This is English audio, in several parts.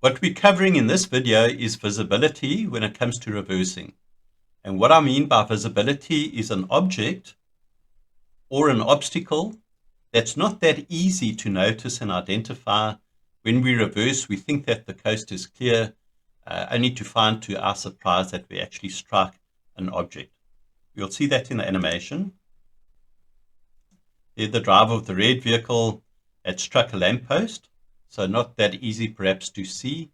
What we're covering in this video is visibility when it comes to reversing. And what I mean by visibility is an object or an obstacle that's not that easy to notice and identify. When we reverse, we think that the coast is clear, only to find to our surprise that we actually strike an object. You'll see that in the animation. Here, the driver of the red vehicle had struck a lamppost, so not that easy perhaps to see.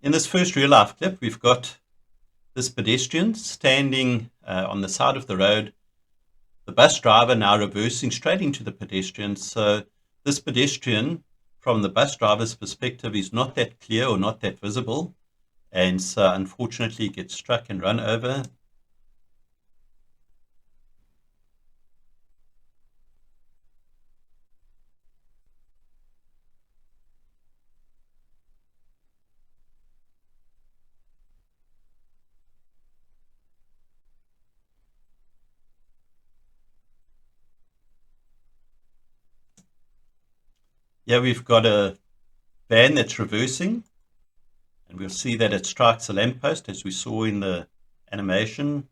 In this first real life clip, we've got this pedestrian standing on the side of the road. The bus driver now reversing straight into the pedestrian. So this pedestrian, from the bus driver's perspective, is not that clear or not that visible. And so unfortunately gets struck and run over. Here we've got a van that's reversing, and we'll see that it strikes a lamppost as we saw in the animation.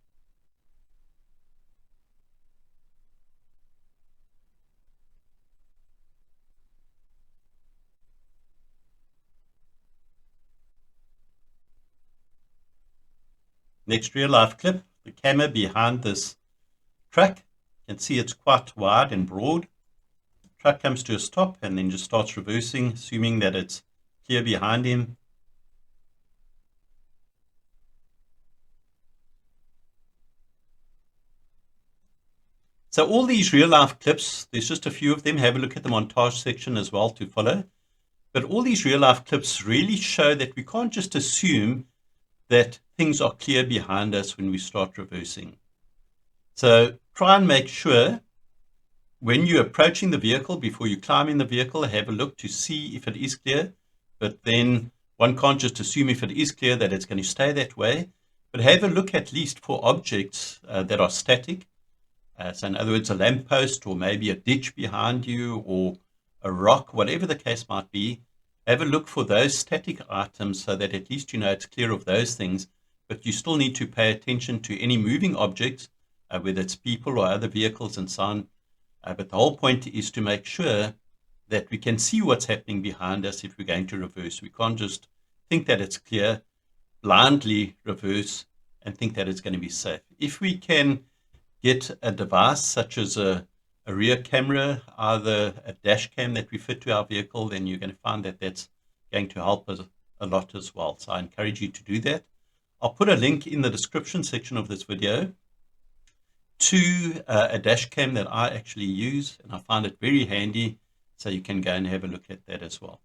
Next real life clip, the camera behind this truck. You can see it's quite wide and broad. Truck comes to a stop and then just starts reversing, assuming that it's clear behind him. So all these real life clips, there's just a few of them. Have a look at the montage section as well to follow. But all these real life clips really show that we can't just assume that things are clear behind us when we start reversing. So try and make sure when you're approaching the vehicle, before you climb in the vehicle, have a look to see if it is clear. But then one can't just assume if it is clear that it's going to stay that way. But have a look at least for objects that are static. So in other words, a lamppost or maybe a ditch behind you or a rock, whatever the case might be. Have a look for those static items so that at least you know it's clear of those things. But you still need to pay attention to any moving objects, whether it's people or other vehicles and so on. But the whole point is to make sure that we can see what's happening behind us if we're going to reverse. We can't just think that it's clear, blindly reverse, and think that it's going to be safe. If we can get a device such as a rear camera, either a dash cam that we fit to our vehicle, then you're going to find that that's going to help us a lot as well. So I encourage you to do that. I'll put a link in the description section of this video to a dash cam that I actually use, and I find it very handy, so you can go and have a look at that as well.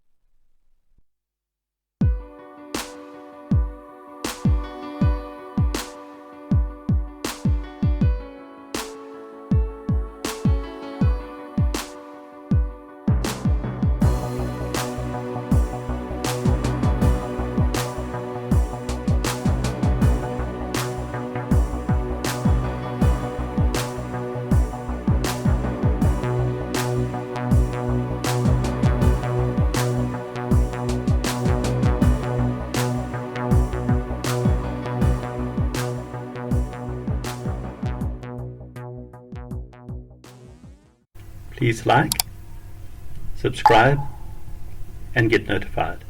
Please like, subscribe, and get notified.